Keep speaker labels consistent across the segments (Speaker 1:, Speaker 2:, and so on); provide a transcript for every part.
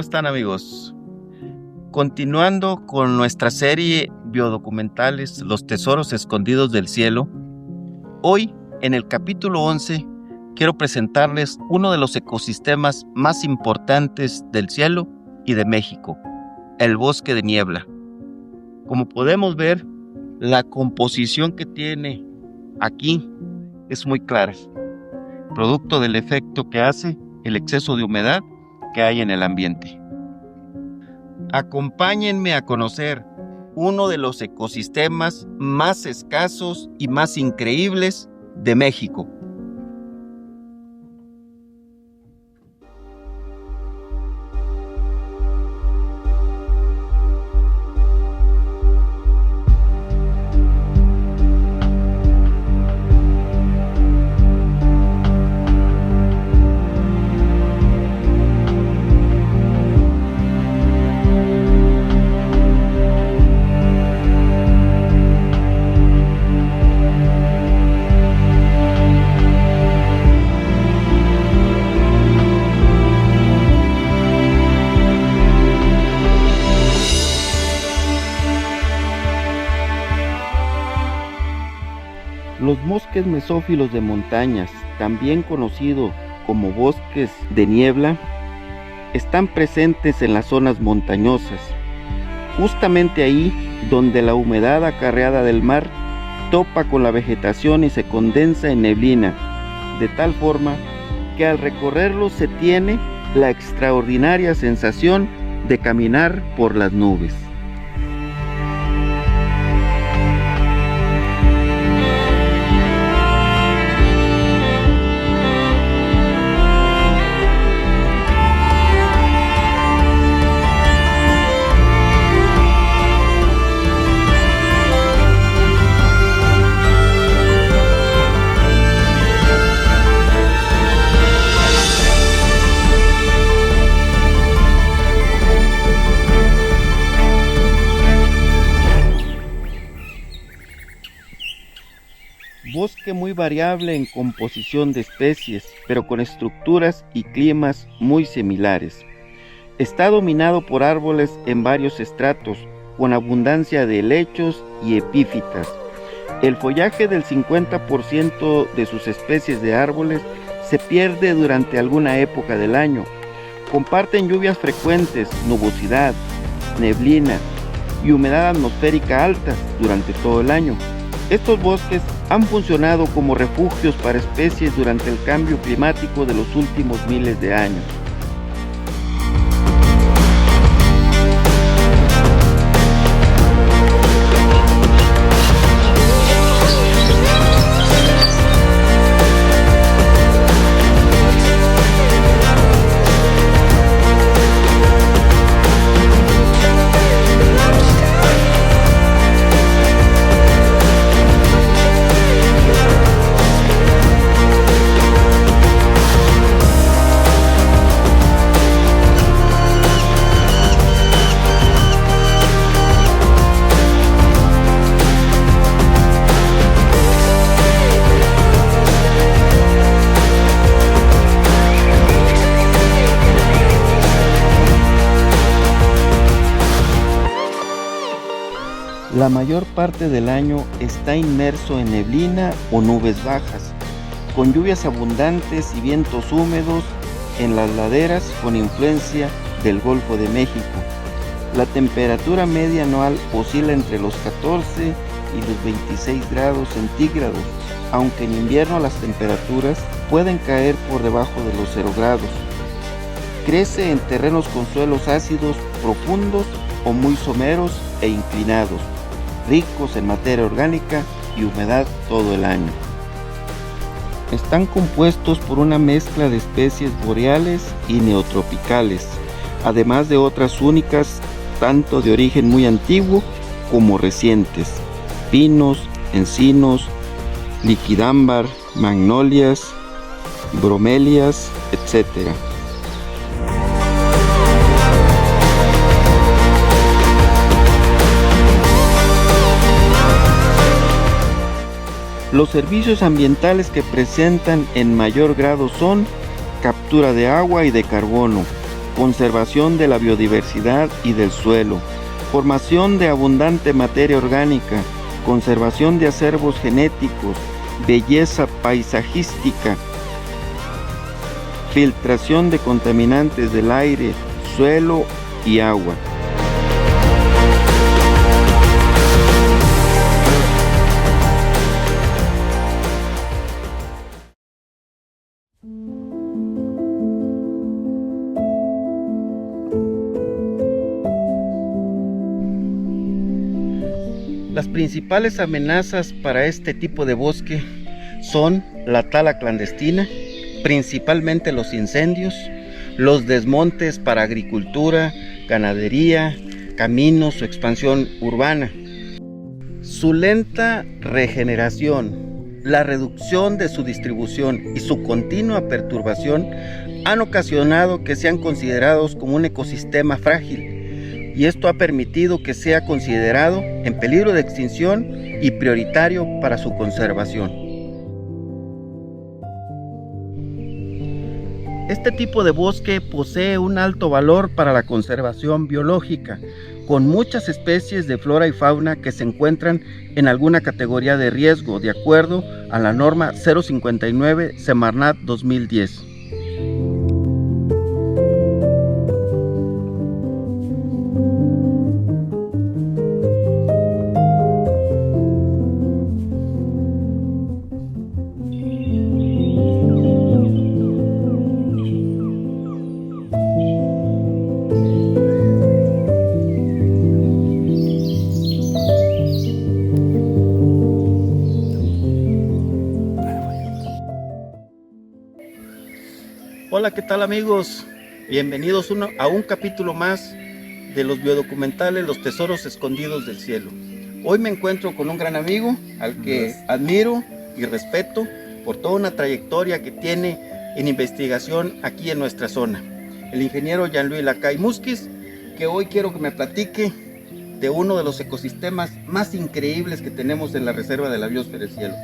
Speaker 1: están, amigos? Continuando con nuestra serie biodocumentales Los tesoros escondidos del cielo, hoy en el capítulo 11 quiero presentarles uno de los ecosistemas más importantes del cielo y de México, el bosque de niebla. Como podemos ver, la composición que tiene aquí es muy clara, producto del efecto que hace el exceso de humedad que hay en el ambiente. Acompáñenme a conocer uno de los ecosistemas más escasos y más increíbles de México. Los bosques mesófilos de montañas, también conocidos como bosques de niebla, están presentes en las zonas montañosas, justamente ahí donde la humedad acarreada del mar topa con la vegetación y se condensa en neblina, de tal forma que al recorrerlos se tiene la extraordinaria sensación de caminar por las nubes. Bosque muy variable en composición de especies, pero con estructuras y climas muy similares. Está dominado por árboles en varios estratos, con abundancia de helechos y epífitas. El follaje del 50% de sus especies de árboles se pierde durante alguna época del año. Comparten lluvias frecuentes, nubosidad, neblina y humedad atmosférica altas durante todo el año. Estos bosques han funcionado como refugios para especies durante el cambio climático de los últimos miles de años. La mayor parte del año está inmerso en neblina o nubes bajas, con lluvias abundantes y vientos húmedos en las laderas con influencia del Golfo de México. La temperatura media anual oscila entre los 14 y los 26 grados centígrados, aunque en invierno las temperaturas pueden caer por debajo de los 0 grados. Crece en terrenos con suelos ácidos profundos o muy someros e inclinados, ricos en materia orgánica y humedad todo el año. Están compuestos por una mezcla de especies boreales y neotropicales, además de otras únicas tanto de origen muy antiguo como recientes: pinos, encinos, liquidámbar, magnolias, bromelias, etc. Los servicios ambientales que presentan en mayor grado son captura de agua y de carbono, conservación de la biodiversidad y del suelo, formación de abundante materia orgánica, conservación de acervos genéticos, belleza paisajística, filtración de contaminantes del aire, suelo y agua. Las principales amenazas para este tipo de bosque son la tala clandestina, principalmente los incendios, los desmontes para agricultura, ganadería, caminos o expansión urbana. Su lenta regeneración, la reducción de su distribución y su continua perturbación han ocasionado que sean considerados como un ecosistema frágil, y esto ha permitido que sea considerado en peligro de extinción y prioritario para su conservación. Este tipo de bosque posee un alto valor para la conservación biológica, con muchas especies de flora y fauna que se encuentran en alguna categoría de riesgo, de acuerdo a la norma 059 Semarnat 2010. Hola, ¿qué tal amigos? Bienvenidos a un capítulo más de los biodocumentales Los Tesoros Escondidos del Cielo. Hoy me encuentro con un gran amigo al que admiro y respeto por toda una trayectoria que tiene en investigación aquí en nuestra zona. El ingeniero Jean-Louis Lacaille Musquiz, que hoy quiero que me platique de uno de los ecosistemas más increíbles que tenemos en la Reserva de la Biosfera del Cielo.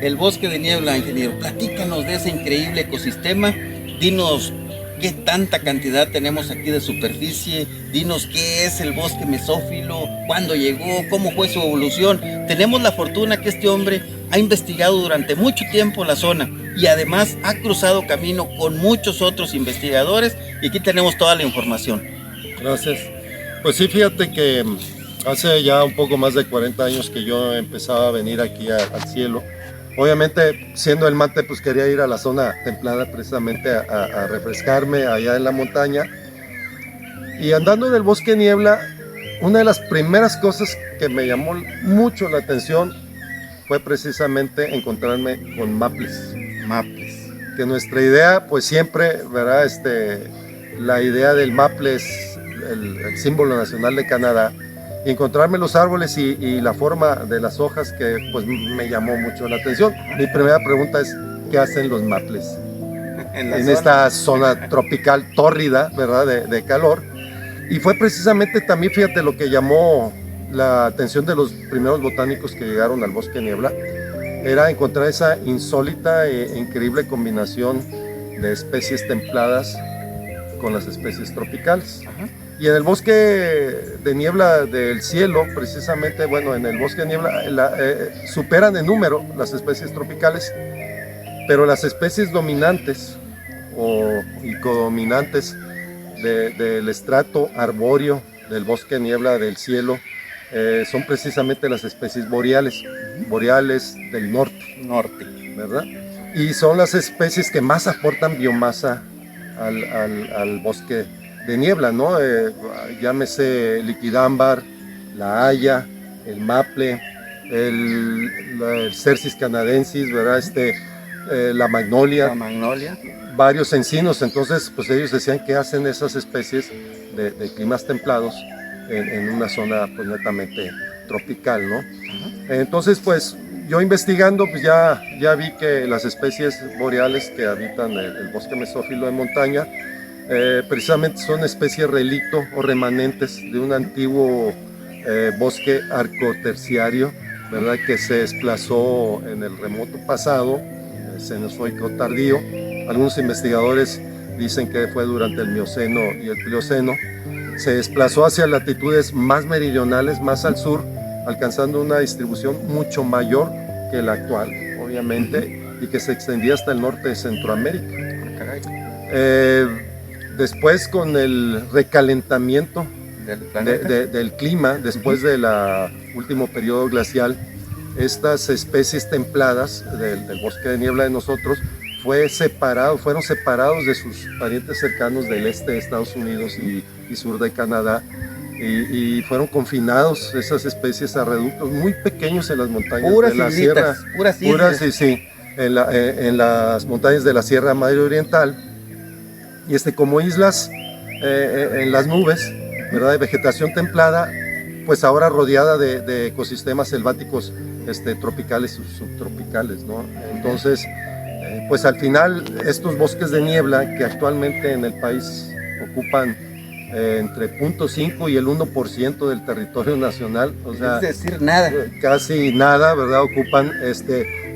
Speaker 1: El bosque de niebla, ingeniero. Platícanos de ese increíble ecosistema. Dinos qué tanta cantidad tenemos aquí de superficie, dinos qué es el bosque mesófilo, cuándo llegó, cómo fue su evolución. Tenemos la fortuna que este hombre ha investigado durante mucho tiempo la zona y además ha cruzado camino con muchos otros investigadores y aquí tenemos toda la información.
Speaker 2: Gracias. Pues sí, fíjate que hace ya un poco más de 40 años que yo empezaba a venir aquí al cielo. Obviamente, siendo el mate, pues quería ir a la zona templada precisamente a refrescarme allá en la montaña. Y andando en el bosque niebla, una de las primeras cosas que me llamó mucho la atención fue precisamente encontrarme con maples. Que nuestra idea, pues siempre, ¿verdad? La idea del maple es el símbolo nacional de Canadá. Y encontrarme los árboles y la forma de las hojas que pues me llamó mucho la atención. Mi primera pregunta es, ¿qué hacen los maples en esta zona tropical tórrida, ¿verdad? De calor? Y fue precisamente también, fíjate, lo que llamó la atención de los primeros botánicos que llegaron al bosque niebla, era encontrar esa insólita e increíble combinación de especies templadas con las especies tropicales. Ajá. Y en el bosque de niebla del cielo, precisamente, bueno, en el bosque de niebla superan en número las especies tropicales, pero las especies dominantes y codominantes del estrato arbóreo del bosque de niebla del cielo son precisamente las especies boreales del norte, ¿verdad? Y son las especies que más aportan biomasa al bosque de niebla, ¿no? Llámese liquidámbar, la haya, el maple, el Cercis canadensis, ¿verdad? La magnolia, varios encinos. Entonces, pues ellos decían que hacen esas especies de climas templados en una zona pues netamente tropical, ¿no? Entonces, pues yo investigando, pues ya vi que las especies boreales que habitan el bosque mesófilo de montaña precisamente son especies relicto o remanentes de un antiguo bosque arcoterciario, ¿verdad? Que se desplazó en el remoto pasado, cenozoico tardío. Algunos investigadores dicen que fue durante el Mioceno y el Plioceno, se desplazó hacia latitudes más meridionales, más al sur, alcanzando una distribución mucho mayor que la actual, obviamente, y que se extendía hasta el norte de Centroamérica. Después, con el recalentamiento del clima, después del último periodo glacial, estas especies templadas del bosque de niebla de nosotros fueron separados de sus parientes cercanos del este de Estados Unidos y sur de Canadá, y fueron confinados esas especies a reductos muy pequeños en las montañas de la sierra, en las montañas de la Sierra Madre Oriental, y como islas en las nubes, ¿verdad?, de vegetación templada, pues ahora rodeada de ecosistemas selváticos tropicales y subtropicales, ¿no? Entonces, pues al final estos bosques de niebla que actualmente en el país ocupan entre 0.5 y el 1% del territorio nacional, o sea,
Speaker 3: es decir, nada,
Speaker 2: casi nada, ¿verdad? Ocupan,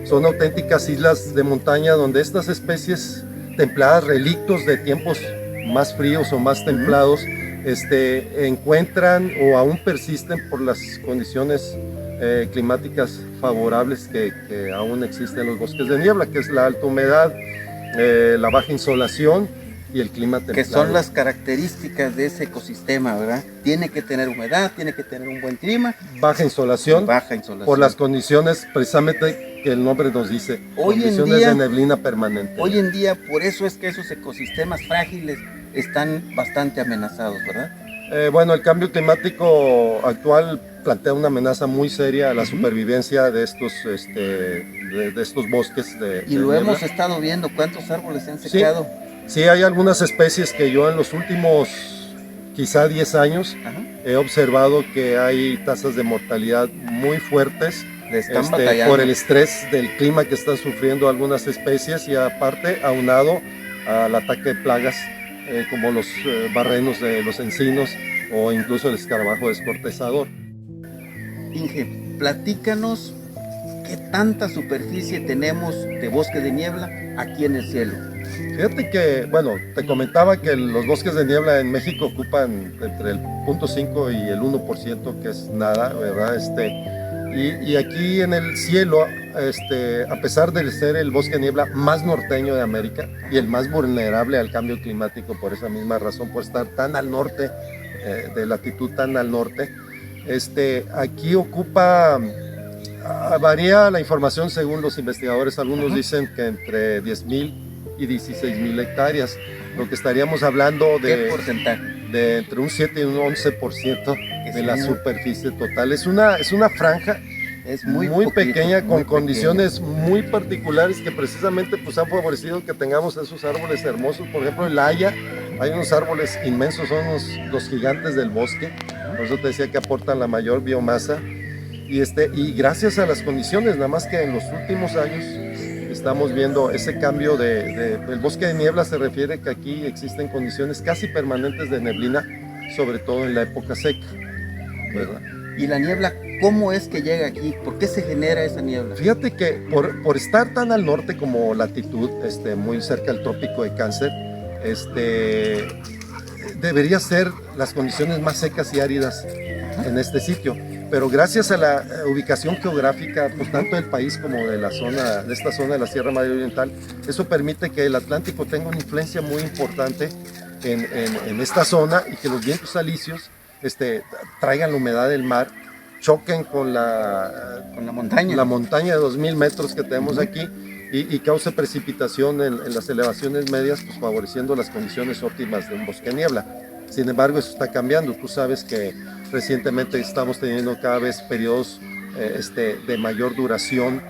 Speaker 2: son auténticas islas de montaña donde estas especies templadas, relictos de tiempos más fríos o más templados, encuentran o aún persisten por las condiciones climáticas favorables que aún existen en los bosques de niebla, que es la alta humedad, la baja insolación y el clima templado.
Speaker 3: Que son las características de ese ecosistema, ¿verdad? Tiene que tener humedad, tiene que tener un buen clima.
Speaker 2: Baja insolación. Por las condiciones precisamente que el nombre nos dice, condiciones de neblina permanente.
Speaker 3: Hoy en día, por eso es que esos ecosistemas frágiles están bastante amenazados, ¿verdad?
Speaker 2: Bueno, el cambio climático actual plantea una amenaza muy seria a la supervivencia de estos, de estos bosques
Speaker 3: y lo hemos estado viendo, ¿cuántos árboles se han secado?
Speaker 2: Sí, hay algunas especies que yo en los últimos quizá 10 años he observado que hay tasas de mortalidad muy fuertes por el estrés del clima que están sufriendo algunas especies, y aparte aunado al ataque de plagas como los barrenos de los encinos o incluso el escarabajo descortezador.
Speaker 3: Inge, platícanos qué tanta superficie tenemos de bosque de niebla aquí en el cielo.
Speaker 2: Fíjate que, bueno, te comentaba que los bosques de niebla en México ocupan entre el 0.5 y el 1%, que es nada, ¿verdad? Y aquí en el cielo, a pesar de ser el bosque de niebla más norteño de América y el más vulnerable al cambio climático por esa misma razón, por estar tan al norte, de latitud tan al norte, aquí ocupa, varía la información según los investigadores, algunos dicen que entre 10,000 y 16,000 hectáreas, lo que estaríamos hablando
Speaker 3: ¿Qué porcentaje?
Speaker 2: De entre un 7 y un 11% de la superficie total. Es una franja muy pequeña, con condiciones muy particulares que precisamente pues han favorecido que tengamos esos árboles hermosos. Por ejemplo, en La Haya hay unos árboles inmensos, son los gigantes del bosque, por eso te decía que aportan la mayor biomasa, y gracias a las condiciones, nada más que en los últimos años estamos viendo ese cambio el bosque de niebla. Se refiere que aquí existen condiciones casi permanentes de neblina, sobre todo en la época seca, ¿verdad?
Speaker 3: ¿Y la niebla cómo es que llega aquí? ¿Por qué se genera esa niebla?
Speaker 2: Fíjate que por estar tan al norte como latitud, muy cerca del trópico de Cáncer, debería ser las condiciones más secas y áridas en este sitio. Pero gracias a la ubicación geográfica, pues tanto del país como de esta zona de la Sierra Madre Oriental, eso permite que el Atlántico tenga una influencia muy importante en esta zona, y que los vientos alisios traigan la humedad del mar, choquen con la montaña de 2,000 metros que tenemos aquí, y cause precipitación en las elevaciones medias, pues favoreciendo las condiciones óptimas de un bosque de niebla. Sin embargo, eso está cambiando. Tú sabes que recientemente estamos teniendo cada vez periodos de mayor duración,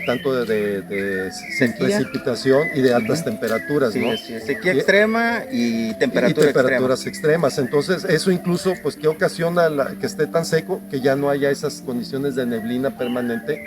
Speaker 2: tanto de precipitación y de altas temperaturas, ¿no?
Speaker 3: Sí, sequía extrema y temperaturas
Speaker 2: extremas. Entonces, eso incluso, pues, que ocasiona que esté tan seco, que ya no haya esas condiciones de neblina permanente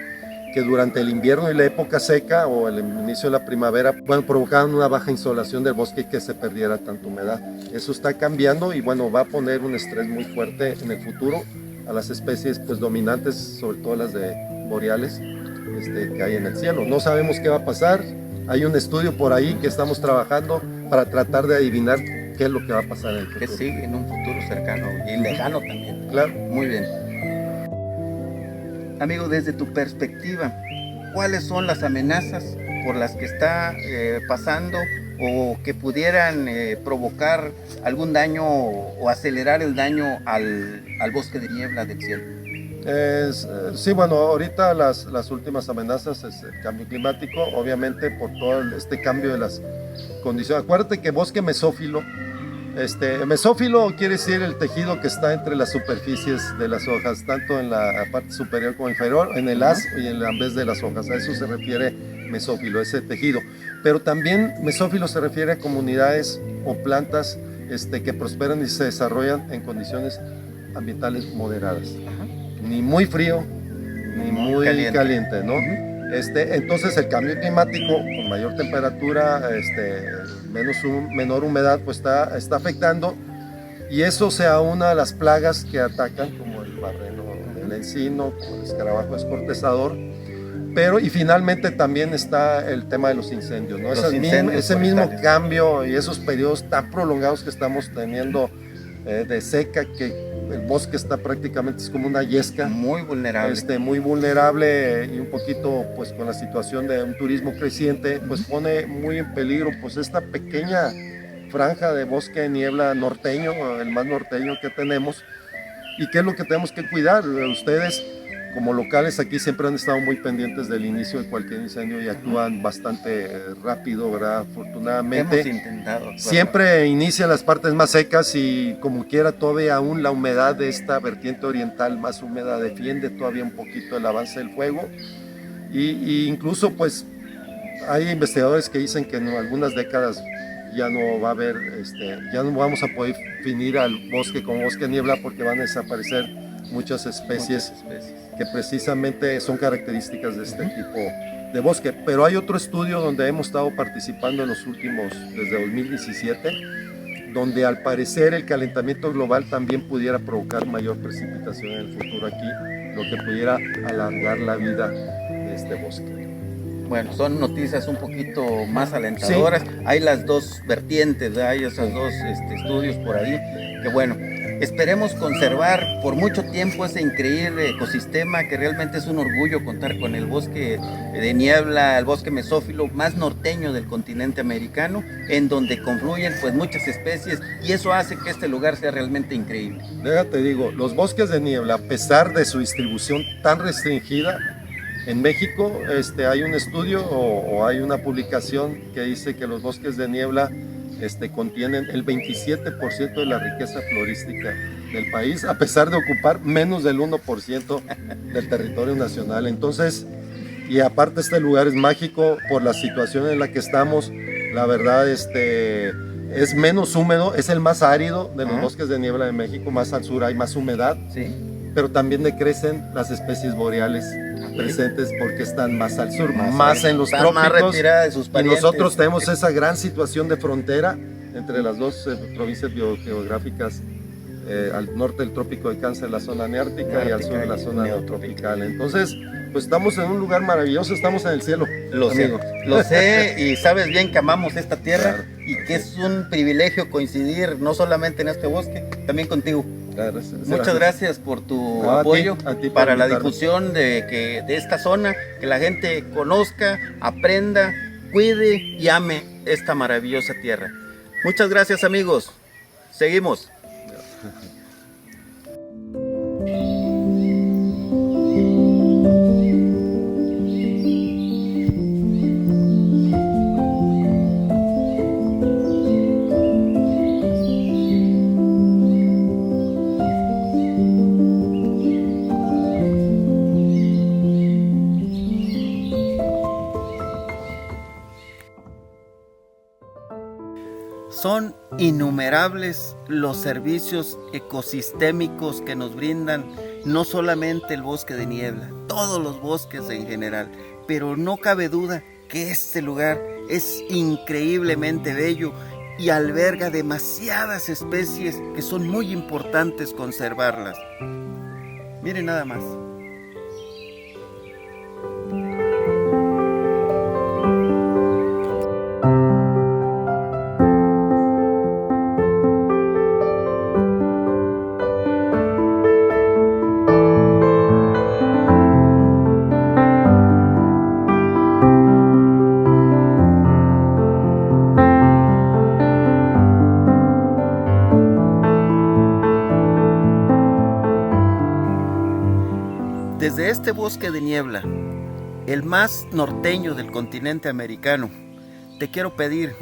Speaker 2: que durante el invierno y la época seca o el inicio de la primavera, provocaban una baja insolación del bosque y que se perdiera tanta humedad. Eso está cambiando y va a poner un estrés muy fuerte en el futuro a las especies pues dominantes, sobre todo las de boreales que hay en el cielo. No sabemos qué va a pasar. Hay un estudio por ahí que estamos trabajando para tratar de adivinar qué es lo que va a pasar en el
Speaker 3: Que
Speaker 2: futuro.
Speaker 3: sigue en un futuro cercano y lejano también.
Speaker 2: Claro.
Speaker 3: Muy bien. Amigo, desde tu perspectiva, ¿cuáles son las amenazas por las que está pasando o que pudieran provocar algún daño o acelerar el daño al bosque de niebla del cielo?
Speaker 2: Sí, bueno, ahorita las últimas amenazas es el cambio climático, obviamente por todo este cambio de las condiciones. Acuérdate que bosque mesófilo, mesófilo quiere decir el tejido que está entre las superficies de las hojas, tanto en la parte superior como inferior, en el haz y en vez de las hojas. A eso se refiere mesófilo, ese tejido. Pero también mesófilo se refiere a comunidades o plantas que prosperan y se desarrollan en condiciones ambientales moderadas.
Speaker 3: Ajá.
Speaker 2: Ni muy frío, ni muy caliente, ¿no? Entonces el cambio climático con mayor temperatura, menor humedad, pues está afectando, y eso se aúna a las plagas que atacan, como el barreno del encino, como el escarabajo descortezador, y finalmente también está el tema de los incendios, ¿no? Ese mismo cambio y esos periodos tan prolongados que estamos teniendo de seca, que el bosque está prácticamente es como una yesca.
Speaker 3: Muy vulnerable.
Speaker 2: Muy vulnerable, y un poquito pues con la situación de un turismo creciente, pues pone muy en peligro pues esta pequeña franja de bosque de niebla norteño, el más norteño que tenemos. ¿Y qué es lo que tenemos que cuidar? Ustedes como locales aquí siempre han estado muy pendientes del inicio de cualquier incendio y actúan bastante rápido, ¿verdad? Afortunadamente.
Speaker 3: Hemos intentado.
Speaker 2: Siempre inicia las partes más secas y como quiera todavía aún la humedad de esta vertiente oriental más húmeda defiende todavía un poquito el avance del fuego. Y incluso pues hay investigadores que dicen que en algunas décadas ya no va a haber, ya no vamos a poder definir al bosque como bosque de niebla porque van a desaparecer muchas especies que precisamente son características de este tipo de bosque. Pero hay otro estudio donde hemos estado participando en los últimos, desde 2017, donde al parecer el calentamiento global también pudiera provocar mayor precipitación en el futuro aquí, lo que pudiera alargar la vida de este bosque.
Speaker 3: Bueno, son noticias un poquito más alentadoras. Sí. Hay las dos vertientes, hay esos dos estudios por ahí, que bueno, esperemos conservar por mucho tiempo ese increíble ecosistema que realmente es un orgullo contar con el bosque de niebla, el bosque mesófilo más norteño del continente americano, en donde confluyen pues muchas especies, y eso hace que este lugar sea realmente increíble.
Speaker 2: Déjate digo, los bosques de niebla, a pesar de su distribución tan restringida, en México hay un estudio o hay una publicación que dice que los bosques de niebla contienen el 27% de la riqueza florística del país, a pesar de ocupar menos del 1% del territorio nacional. Entonces, y aparte este lugar es mágico por la situación en la que estamos, la verdad es menos húmedo, es el más árido de los bosques de niebla de México, más al sur hay más humedad,
Speaker 3: sí,
Speaker 2: pero también decrecen las especies boreales presentes porque están más al sur,
Speaker 3: más
Speaker 2: en los trópicos,
Speaker 3: más retirada de sus parientes.
Speaker 2: Y nosotros tenemos esa gran situación de frontera entre las dos provincias biogeográficas, al norte del trópico de Cáncer, la zona neártica, y al sur la zona neotropical. Entonces, pues estamos en un lugar maravilloso, estamos en el cielo.
Speaker 3: Lo sé, y sabes bien que amamos esta tierra, claro, y que es un privilegio coincidir no solamente en este bosque, también contigo. Muchas gracias por tu apoyo
Speaker 2: a ti
Speaker 3: para la difusión de esta zona, que la gente conozca, aprenda, cuide y ame esta maravillosa tierra. Muchas gracias, amigos. Seguimos. Son innumerables los servicios ecosistémicos que nos brindan no solamente el bosque de niebla, todos los bosques en general, pero no cabe duda que este lugar es increíblemente bello y alberga demasiadas especies que son muy importantes conservarlas. Miren nada más.
Speaker 1: bosque de niebla, el más norteño del continente americano, te quiero pedir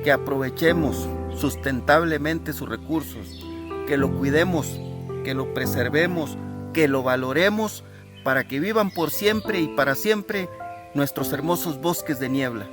Speaker 1: que aprovechemos sustentablemente sus recursos, que lo cuidemos, que lo preservemos, que lo valoremos para que vivan por siempre y para siempre nuestros hermosos bosques de niebla.